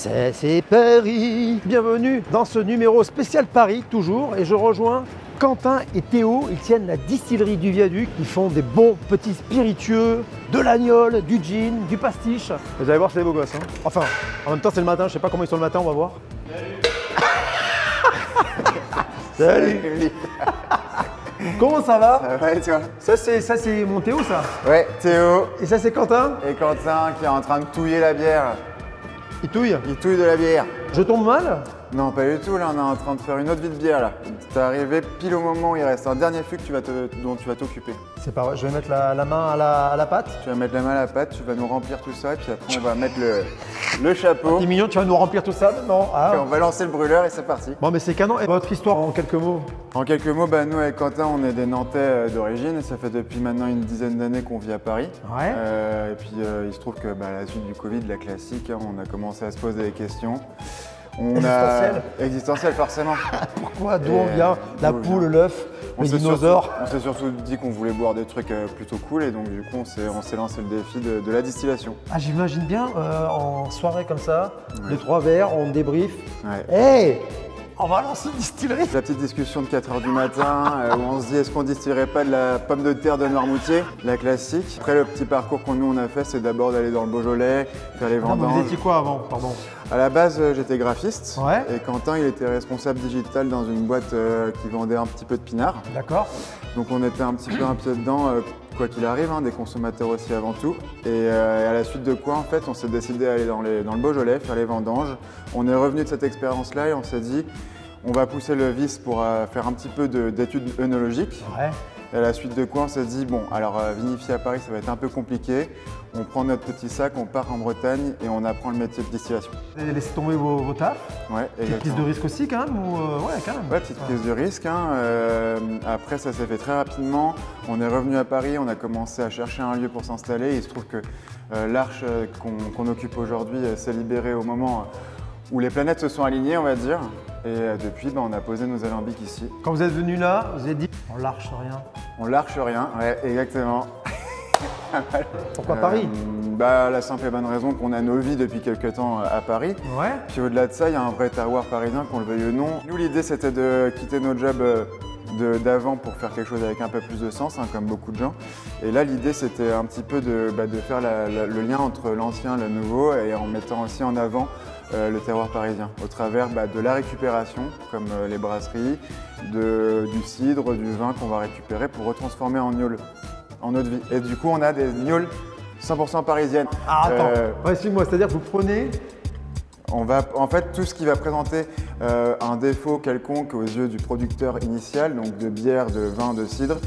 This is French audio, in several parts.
C'est Paris. Bienvenue dans ce numéro spécial Paris, toujours. Et je rejoins Quentin et Théo. Ils tiennent la distillerie du Viaduc. Ils font des bons petits spiritueux, de l'agnole, du gin, du pastiche. Vous allez voir, c'est des beaux gosses. Hein. Enfin, en même temps, c'est le matin. Je sais pas comment ils sont le matin, on va voir. Salut. Salut. Comment ça va? Ça va et toi? Ça c'est mon Théo, ça? Ouais, Théo. Et ça c'est Quentin? Et Quentin qui est en train de touiller la bière. Il touille? Il touille de la bière. Je tombe mal? Non, pas du tout, là on est en train de faire une autre vie de bière là. T'es arrivé pile au moment où il reste un dernier fût dont tu vas t'occuper. C'est pas vrai, je vais mettre la main à la pâte. Tu vas mettre la main à la pâte, tu vas nous remplir tout ça et puis après on va mettre le chapeau. T'es mignon, tu vas nous remplir tout ça maintenant? Et on va lancer le brûleur et c'est parti. Bon mais c'est canon. Et votre histoire en quelques mots? En quelques mots, nous avec Quentin on est des Nantais d'origine et ça fait depuis maintenant une dizaine d'années qu'on vit à Paris. Ouais. Et puis il se trouve que à la suite du Covid, la classique, hein, on a commencé à se poser des questions. Existentiel forcément. Pourquoi? D'où on vient? La poule, l'œuf, le dinosaure. On s'est surtout dit qu'on voulait boire des trucs plutôt cool et donc du coup on s'est lancé le défi de la distillation. Ah, j'imagine bien en soirée comme ça, les 3 verres, on débrief. Ouais. Hey, on va lancer une distillerie. La petite discussion de 4 h du matin où on se dit est-ce qu'on distillerait pas de la pomme de terre de Noirmoutier, la classique. Après le petit parcours qu'on nous on a fait c'est d'abord d'aller dans le Beaujolais, faire les vendanges. Vous étiez quoi avant? Pardon. À la base, j'étais graphiste. Ouais. Et Quentin, il était responsable digital dans une boîte qui vendait un petit peu de pinard. D'accord. Donc on était un petit peu un pied dedans, quoi qu'il arrive, hein, des consommateurs aussi avant tout. Et à la suite de quoi, en fait, on s'est décidé à aller dans le Beaujolais, faire les vendanges. On est revenu de cette expérience-là et on s'est dit, on va pousser le vice pour faire un petit peu d'études œnologiques. Ouais. Et à la suite de quoi on s'est dit, bon, alors vinifier à Paris, ça va être un peu compliqué. On prend notre petit sac, on part en Bretagne et on apprend le métier de distillation. Vous avez laissé tomber vos tafs? Ouais, petite prise de risque aussi quand même ou ouais, quand même. Ouais, petite prise de risque. Hein. Après, ça s'est fait très rapidement. On est revenu à Paris, on a commencé à chercher un lieu pour s'installer. Il se trouve que l'arche qu'on occupe aujourd'hui s'est libérée au moment où les planètes se sont alignées, on va dire. Et depuis, on a posé nos alambics ici. Quand vous êtes venu là, vous avez dit on lâche rien. On lâche rien, ouais, exactement. Pourquoi Paris? La simple et bonne raison qu'on a nos vies depuis quelques temps à Paris. Ouais. Puis au-delà de ça, il y a un vrai terroir parisien, qu'on le veuille ou non. Nous, l'idée, c'était de quitter notre job d'avant pour faire quelque chose avec un peu plus de sens, hein, comme beaucoup de gens. Et là, l'idée, c'était un petit peu de faire le lien entre l'ancien et le nouveau et en mettant aussi en avant le terroir parisien au travers de la récupération, comme les brasseries, du cidre, du vin qu'on va récupérer pour retransformer en gnôle, en eau de vie. Et du coup, on a des gnôles 100% parisiennes. Ah, attends, explique-moi, c'est-à-dire que vous prenez… En fait, tout ce qui va présenter un défaut quelconque aux yeux du producteur initial, donc de bière, de vin, de cidre,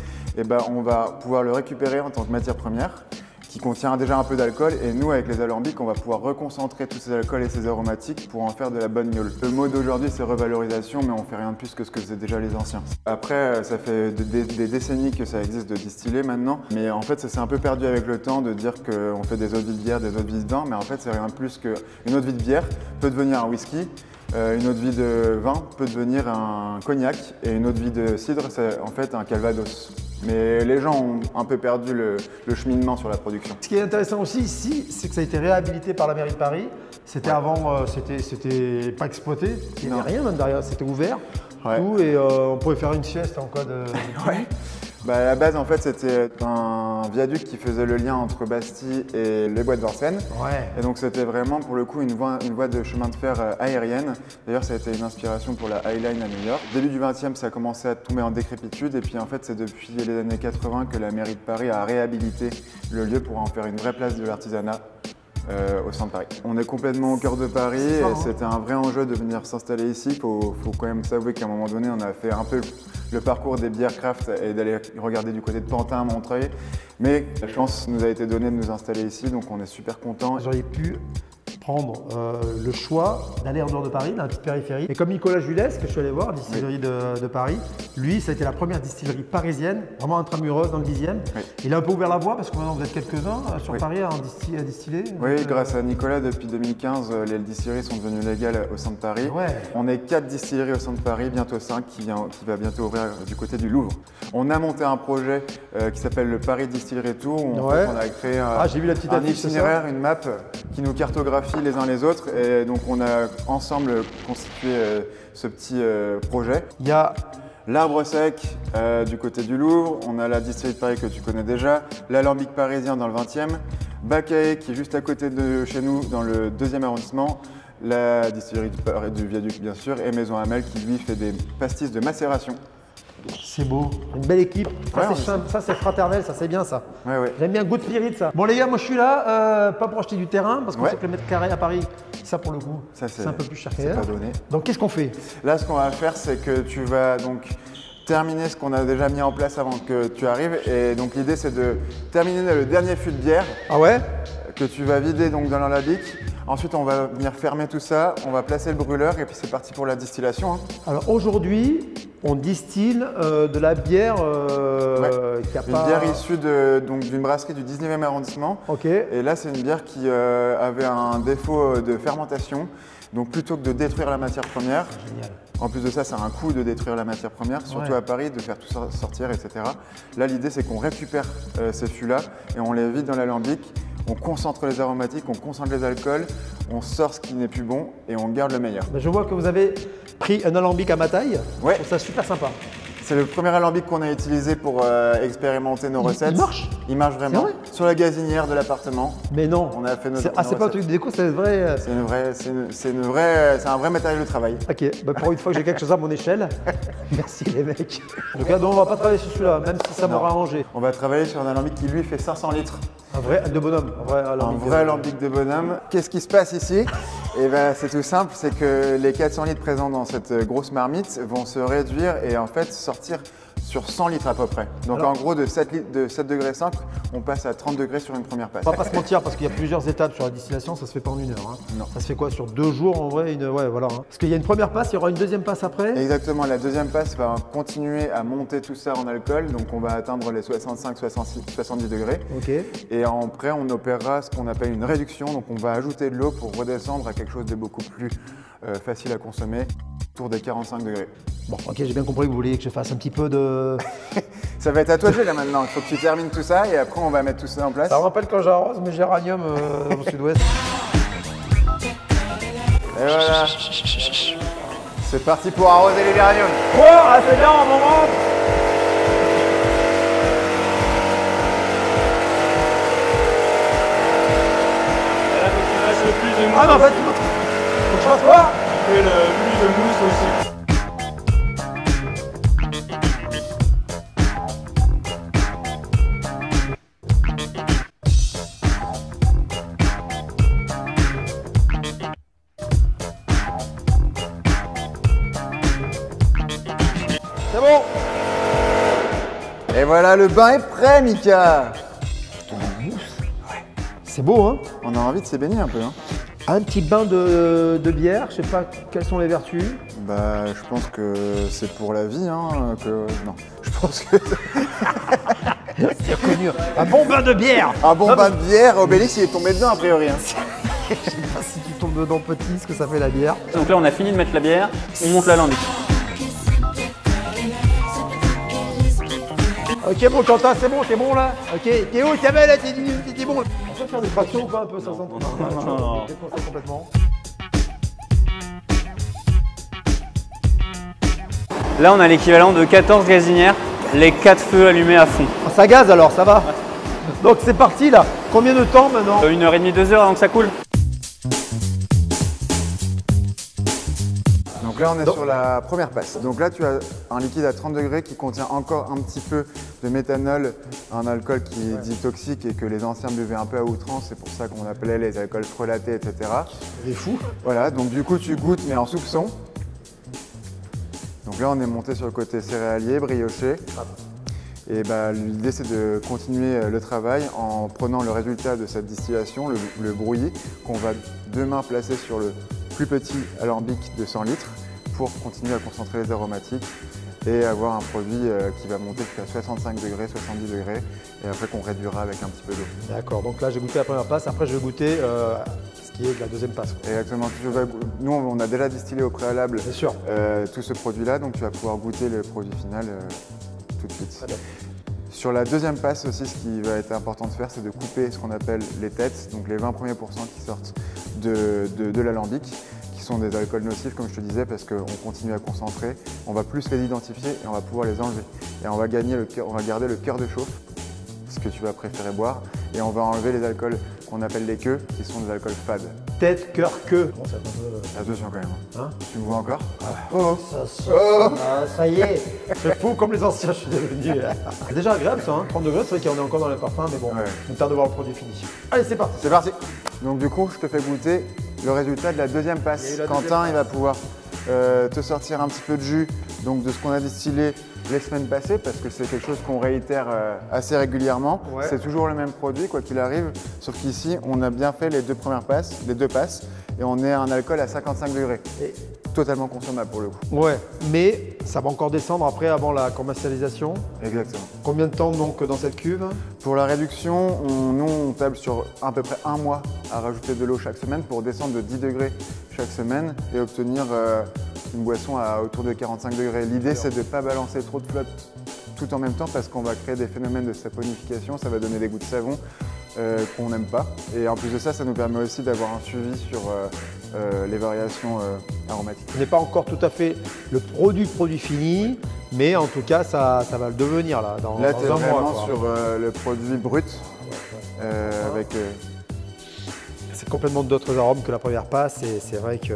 on va pouvoir le récupérer en tant que matière première, qui contient déjà un peu d'alcool, et nous, avec les alambics, on va pouvoir reconcentrer tous ces alcools et ces aromatiques pour en faire de la bonne gnôle. Le mot d'aujourd'hui, c'est revalorisation, mais on fait rien de plus que ce que faisaient déjà les anciens. Après, ça fait des décennies que ça existe de distiller maintenant, mais en fait, ça s'est un peu perdu avec le temps de dire qu'on fait des eaux de vie de bière, des eaux de vie de vin, mais en fait, c'est rien de plus qu'une eau de vie de bière peut devenir un whisky, une eau de vie de vin peut devenir un cognac, et une eau de vie de cidre, c'est en fait un calvados. Mais les gens ont un peu perdu le cheminement sur la production. Ce qui est intéressant aussi ici, c'est que ça a été réhabilité par la mairie de Paris. C'était avant, c'était pas exploité, il n'y avait rien même derrière, c'était ouvert. Ouais. Tout, et on pouvait faire une sieste en cas de… Ouais. À la base, en fait, c'était un viaduc qui faisait le lien entre Bastille et les Bois de Vincennes. Ouais. Et donc, c'était vraiment, pour le coup, une voie de chemin de fer aérienne. D'ailleurs, ça a été une inspiration pour la High Line à New York. Début du 20e, ça a commencé à tomber en décrépitude. Et puis, en fait, c'est depuis les années 80 que la mairie de Paris a réhabilité le lieu pour en faire une vraie place de l'artisanat. Au centre de Paris. On est complètement au cœur de Paris et c'était un vrai enjeu de venir s'installer ici. Il faut quand même s'avouer qu'à un moment donné, on a fait un peu le parcours des bières craft et d'aller regarder du côté de Pantin, Montreuil. Mais la chance nous a été donnée de nous installer ici, donc on est super contents. J'aurais pu prendre le choix d'aller en dehors de Paris, dans la petite périphérie. Et comme Nicolas Julès, que je suis allé voir, distillerie de Paris, lui, ça a été la première distillerie parisienne, vraiment intramureuse dans le 10e. Oui. Il a un peu ouvert la voie parce que maintenant vous êtes quelques-uns sur Paris à distiller. Oui, grâce à Nicolas, depuis 2015, les distilleries sont devenues légales au centre de Paris. Ouais. On est 4 distilleries au centre de Paris, bientôt 5 qui va bientôt ouvrir du côté du Louvre. On a monté un projet qui s'appelle le Paris Distillery Tour où en fait, on a créé j'ai vu la petite un itinéraire, une map qui nous cartographie les uns les autres. Et donc on a ensemble constitué ce petit projet. Il y a L'Arbre Sec du côté du Louvre, on a la distillerie de Paris que tu connais déjà, l'Alambic parisien dans le 20e, Bacaé qui est juste à côté de chez nous dans le 2e arrondissement, la distillerie du Viaduc bien sûr, et Maison Hamel qui lui fait des pastis de macération. C'est beau, une belle équipe, ça c'est fraternel, ça c'est bien ça. Ouais. J'aime bien Good Spirit ça. Bon les gars, moi je suis là, pas pour acheter du terrain, parce qu'on sait que le mètre carré à Paris, ça pour le coup, c'est un peu plus cher qu'ailleurs. Donc qu'est-ce qu'on fait? Là ce qu'on va faire c'est que tu vas donc terminer ce qu'on a déjà mis en place avant que tu arrives. Et donc l'idée c'est de terminer le dernier fût de bière. Ah ouais? Que tu vas vider donc dans l'alambic. Ensuite, on va venir fermer tout ça, on va placer le brûleur et puis c'est parti pour la distillation. Hein. Alors aujourd'hui, on distille de la bière qui a une bière issue d'une brasserie du 19e arrondissement. Ok. Et là, c'est une bière qui avait un défaut de fermentation. Donc plutôt que de détruire la matière première, génial. En plus de ça, ça a un coût de détruire la matière première, surtout à Paris, de faire tout sortir, etc. Là, l'idée, c'est qu'on récupère ces fûts-là et on les vide dans l'alambic. On concentre les aromatiques, on concentre les alcools, on sort ce qui n'est plus bon et on garde le meilleur. Je vois que vous avez pris un alambic à ma taille. Ouais. Je trouve ça super sympa. C'est le premier alambic qu'on a utilisé pour expérimenter nos recettes. Il marche? Il marche vraiment. Sur la gazinière de l'appartement. Mais non. On a fait nos c'est pas un truc de déco, c'est vrai. C'est un vrai matériel de travail. Ok, bah pour une fois que j'ai quelque chose à mon échelle. Merci les mecs. En tout cas, donc on va pas travailler sur celui-là, même si ça m'aura arrangé. On va travailler sur un alambic qui lui fait 500 litres. Un vrai de bonhomme. Un vrai alambic de bonhomme. Qu'est-ce qui se passe ici? Et ben, c'est tout simple, c'est que les 400 litres présents dans cette grosse marmite vont se réduire et en fait sortir sur 100 litres à peu près. Donc en gros de 7 degrés 5, on passe à 30 degrés sur une première passe. On va pas se mentir parce qu'il y a plusieurs étapes sur la distillation, ça se fait pas en une heure. Hein. Non. Ça se fait quoi sur 2 jours en vrai ouais, voilà. Hein. Parce qu'il y a une première passe, il y aura une deuxième passe après. Exactement, la deuxième passe va continuer à monter tout ça en alcool, donc on va atteindre les 65-70 degrés. Ok. Et après on opérera ce qu'on appelle une réduction, donc on va ajouter de l'eau pour redescendre à quelque chose de beaucoup plus facile à consommer, autour des 45 degrés. Bon, ok, j'ai bien compris que vous vouliez que je fasse un petit peu de… Ça va être à toi de jouer là maintenant, il faut que tu termines tout ça et après on va mettre tout ça en place. Ça me rappelle quand j'arrose mes géraniums au sud-ouest. Et voilà. C'est parti pour arroser les géraniums. Quoi? C'est bien, on rentre. Là, faut que tu fasses le plus de mousse. Ah, mais en fait, faut que je fasse quoi? Et le plus de mousse aussi. C'est bon. Et voilà, le bain est prêt, Mika. C'est beau, hein? On a envie de s'y baigner un peu. Hein. Un petit bain de bière, je sais pas quelles sont les vertus. Bah, je pense que c'est pour la vie, hein, que… Non, je pense que… C'est connu. Un bon bain de bière. Un bon bain de bière, Obélix, il est tombé dedans, a priori. Hein. Je sais pas si tu tombes dedans petit, ce que ça fait la bière. Donc là, on a fini de mettre la bière, on monte l'alambic. Ok, bon, Quentin, c'est bon, t'es bon là? Ok, Théo, Kamel, t'es bon. On peut faire des tractions ou pas un peu ça Non. défoncer complètement. Là, on a l'équivalent de 14 gazinières, les 4 feux allumés à fond. Ah, ça gaz alors, ça va. Donc c'est parti là. Combien de temps maintenant? 1h30, 2 heures avant que ça coule. Donc là, on est sur la première passe. Donc là, tu as un liquide à 30 degrés qui contient encore un petit peu de méthanol, un alcool qui est dit toxique et que les anciens buvaient un peu à outrance. C'est pour ça qu'on appelait les alcools frelatés, etc. C'est fou. Voilà, donc du coup, tu goûtes, mais en soupçon. Donc là, on est monté sur le côté céréalier, brioché. Et bah, l'idée, c'est de continuer le travail en prenant le résultat de cette distillation, le brouillis, qu'on va demain placer sur le plus petit alambic de 100 litres pour continuer à concentrer les aromatiques et avoir un produit qui va monter jusqu'à 65 degrés, 70 degrés et après qu'on réduira avec un petit peu d'eau. D'accord, donc là j'ai goûté la première passe, après je vais goûter ce qui est de la deuxième passe. Quoi. Exactement, nous on a déjà distillé au préalable sûr. Tout ce produit-là, donc tu vas pouvoir goûter le produit final tout de suite. Sur la deuxième passe aussi, ce qui va être important de faire, c'est de couper ce qu'on appelle les têtes, donc les 20 premiers pourcents qui sortent de l'alambic, qui sont des alcools nocifs, comme je te disais, parce qu'on continue à concentrer, on va plus les identifier et on va pouvoir les enlever. Et on va garder le cœur de chauffe, ce que tu vas préférer boire, et on va enlever les alcools qu'on appelle les queues, qui sont des alcools fades. Tête, cœur, queue. Bon, attention quand même. Hein, tu me vois encore? Ça y est. C'est fou comme les anciens, je suis devenu. C'est déjà agréable ça, hein, 30 degrés, c'est vrai qu'on est encore dans les parfums, mais bon, on tarde de voir le produit fini. Allez, c'est parti. C'est parti. Donc du coup, je te fais goûter le résultat de la deuxième passe. Quentin, il va pouvoir te sortir un petit peu de jus donc de ce qu'on a distillé les semaines passées, parce que c'est quelque chose qu'on réitère assez régulièrement. Ouais. C'est toujours le même produit, quoi qu'il arrive, sauf qu'ici, on a bien fait les deux passes, et on est à un alcool à 55 degrés. Et totalement consommable pour le coup. Ouais, mais ça va encore descendre après avant la commercialisation. Exactement. Combien de temps donc dans cette cuve? Pour la réduction, on table sur à peu près 1 mois à rajouter de l'eau chaque semaine pour descendre de 10 degrés chaque semaine et obtenir une boisson à autour de 45 degrés. L'idée, c'est de ne pas balancer trop de flotte tout en même temps parce qu'on va créer des phénomènes de saponification, ça va donner des goûts de savon qu'on n'aime pas. Et en plus de ça, ça nous permet aussi d'avoir un suivi sur les variations aromatiques. Ce n'est pas encore tout à fait le produit fini, mais en tout cas, ça va le devenir là, dans un mois. Là, tu es vraiment sur le produit brut. Avec, c'est complètement d'autres arômes que la première passe et c'est vrai que…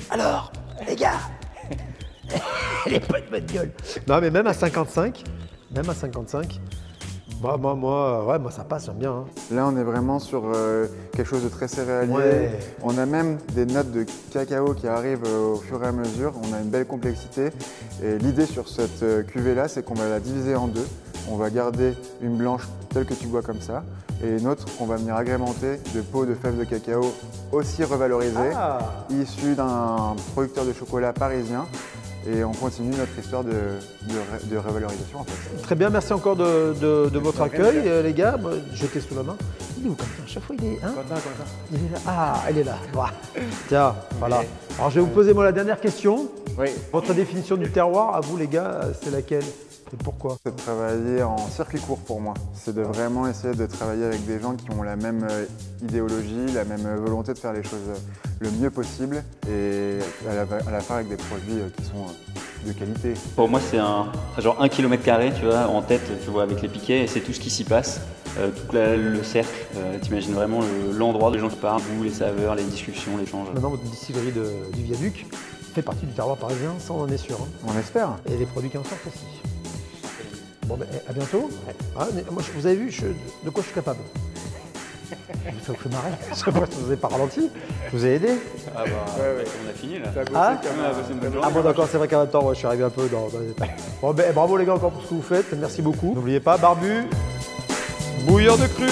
Alors, les gars, les pas de bonne gueule. Non, mais même à 55, moi ça passe, j'aime bien. Hein. Là, on est vraiment sur quelque chose de très céréalier. Ouais. On a même des notes de cacao qui arrivent au fur et à mesure. On a une belle complexité. Et l'idée sur cette cuvée-là, c'est qu'on va la diviser en deux. On va garder une blanche telle que tu bois comme ça, et une autre qu'on va venir agrémenter de peaux de fèves de cacao aussi revalorisées, issues d'un producteur de chocolat parisien. Et on continue notre histoire de revalorisation en fait. Très bien, merci encore de votre accueil, les gars. Jetez sous la main. Il est où Quentin? À chaque fois, il est… Hein Quentin. Il est là. Ah, elle est là. Tiens, voilà. Alors, je vais vous poser moi la dernière question. Oui. Votre définition du terroir, à vous les gars, c'est laquelle? Et pourquoi? C'est de travailler en circuit court pour moi. C'est de vraiment essayer de travailler avec des gens qui ont la même idéologie, la même volonté de faire les choses le mieux possible et à la fin avec des produits qui sont de qualité. Pour moi, c'est genre 1 km², tu vois, en tête, tu vois, avec les piquets, et c'est tout ce qui s'y passe. Tout le cercle, t'imagines vraiment l'endroit où les gens qui parlent, les saveurs, les discussions, l'échange. Maintenant, votre distillerie du Viaduc fait partie du terroir parisien, ça on en est sûr. Hein. On espère. Et les produits qui en sortent aussi. Bon, ben, à bientôt. Ouais. Ah, moi, vous avez vu de quoi je suis capable. Ça vous fait marrer. Je ne vous ai pas ralenti. Je vous ai aidé. Ah bah, on a fini là. Ah bon, d'accord, c'est vrai qu'en même temps, je suis arrivé un peu dans les étapes. Bon, ben, bravo les gars encore pour ce que vous faites. Merci beaucoup. N'oubliez pas, barbu, bouilleur de cru.